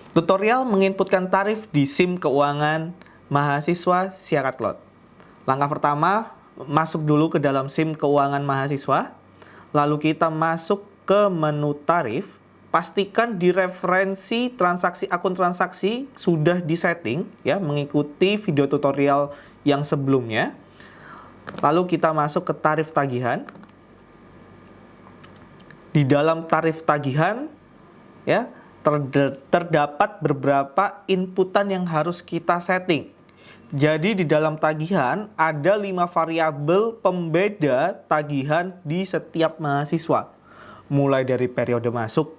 Tutorial menginputkan tarif di SIM keuangan mahasiswa Siakatlot. Langkah pertama, masuk dulu ke dalam SIM keuangan mahasiswa. Lalu kita masuk ke menu tarif. Pastikan di referensi transaksi akun transaksi sudah disetting ya, mengikuti video tutorial yang sebelumnya. Lalu kita masuk ke tarif tagihan. Di dalam tarif tagihan ya, terdapat beberapa inputan yang harus kita setting. Jadi di dalam tagihan ada 5 variabel pembeda tagihan di setiap mahasiswa. Mulai dari periode masuk,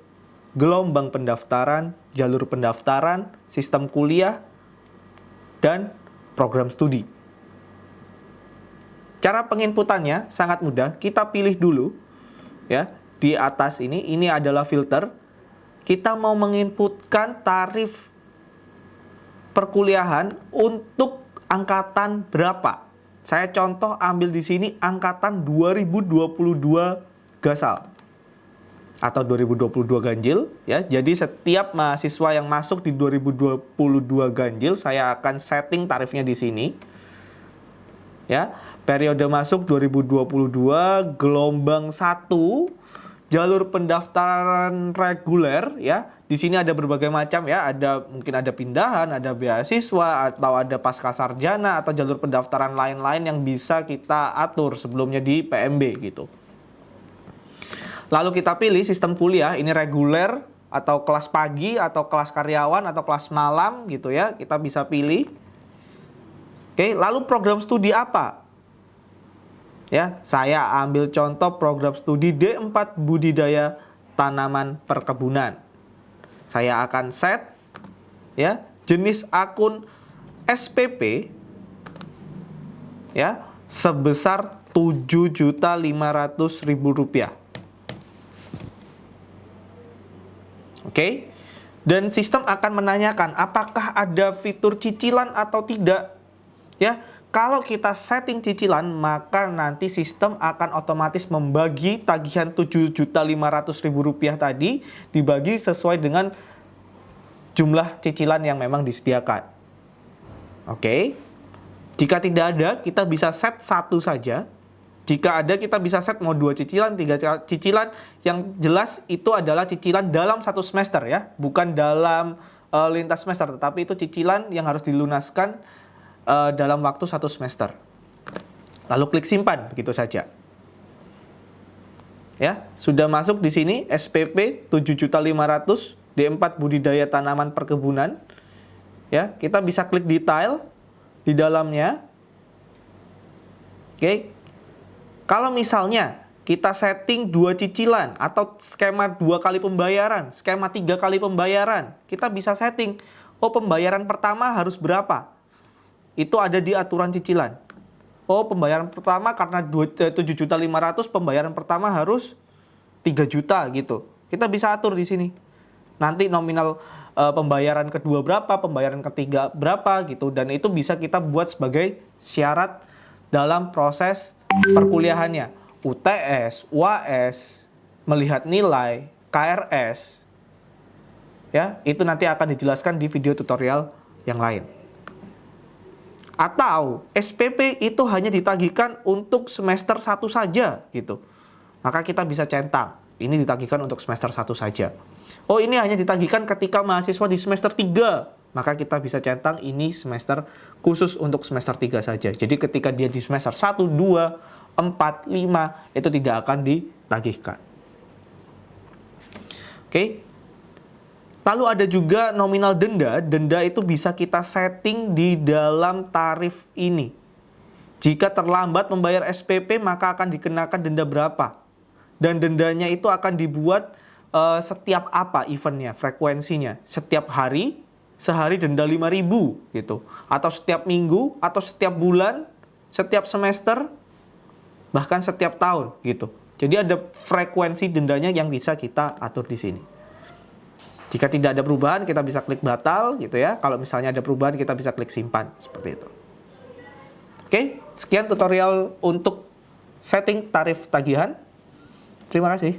gelombang pendaftaran, jalur pendaftaran, sistem kuliah, dan program studi. Cara penginputannya sangat mudah. Kita pilih dulu ya, di atas ini adalah filter. Kita mau menginputkan tarif perkuliahan untuk angkatan berapa. Saya contoh ambil di sini angkatan 2022 Gasal atau 2022 ganjil ya. Jadi setiap mahasiswa yang masuk di 2022 ganjil saya akan setting tarifnya di sini. Ya, periode masuk 2022, gelombang 1, jalur pendaftaran reguler ya. Di sini ada berbagai macam ya, mungkin ada pindahan, ada beasiswa, atau ada pascasarjana atau jalur pendaftaran lain-lain yang bisa kita atur sebelumnya di PMB gitu. Lalu kita pilih sistem kuliah, ini reguler atau kelas pagi atau kelas karyawan atau kelas malam gitu ya. Kita bisa pilih. Oke, lalu program studi apa? Ya, saya ambil contoh program studi D4 budidaya tanaman perkebunan. Saya akan set ya, jenis akun SPP ya, sebesar Rp7.500.000. Oke. Dan sistem akan menanyakan apakah ada fitur cicilan atau tidak. Ya, kalau kita setting cicilan, maka nanti sistem akan otomatis membagi tagihan Rp7.500.000 tadi dibagi sesuai dengan jumlah cicilan yang memang disediakan. Oke. Jika tidak ada, kita bisa set 1 saja. Jika ada, kita bisa set mau 2 cicilan, 3 cicilan. Yang jelas itu adalah cicilan dalam 1 semester ya, bukan dalam lintas semester, tetapi itu cicilan yang harus dilunaskan dalam waktu 1 semester. Lalu klik simpan, begitu saja. Ya, sudah masuk di sini SPP 7.500.000 D4 budidaya tanaman perkebunan. Ya, kita bisa klik detail di dalamnya. Oke. Kalau misalnya kita setting 2 cicilan atau skema 2 kali pembayaran, skema 3 kali pembayaran, kita bisa setting, oh pembayaran pertama harus berapa? Itu ada di aturan cicilan. Oh, pembayaran pertama karena 7.500.000, pembayaran pertama harus 3 juta gitu. Kita bisa atur di sini. Nanti nominal pembayaran kedua berapa, pembayaran ketiga berapa gitu, dan itu bisa kita buat sebagai syarat dalam proses perkuliahannya. UTS, UAS, melihat nilai, KRS. Ya, itu nanti akan dijelaskan di video tutorial yang lain. Atau SPP itu hanya ditagihkan untuk semester 1 saja gitu. Maka kita bisa centang, ini ditagihkan untuk semester 1 saja. Oh, ini hanya ditagihkan ketika mahasiswa di semester 3. Maka kita bisa centang ini semester khusus untuk semester 3 saja. Jadi ketika dia di semester 1, 2, 4, 5 itu tidak akan ditagihkan. Oke. Lalu ada juga nominal denda. Denda itu bisa kita setting di dalam tarif ini. Jika terlambat membayar SPP, maka akan dikenakan denda berapa. Dan dendanya itu akan dibuat setiap apa eventnya, frekuensinya. Setiap hari, sehari denda 5.000 gitu. Atau setiap minggu, atau setiap bulan, setiap semester, bahkan setiap tahun gitu. Jadi ada frekuensi dendanya yang bisa kita atur di sini. Jika tidak ada perubahan, kita bisa klik batal gitu ya. Kalau misalnya ada perubahan, kita bisa klik simpan seperti itu. Oke, sekian tutorial untuk setting tarif tagihan. Terima kasih.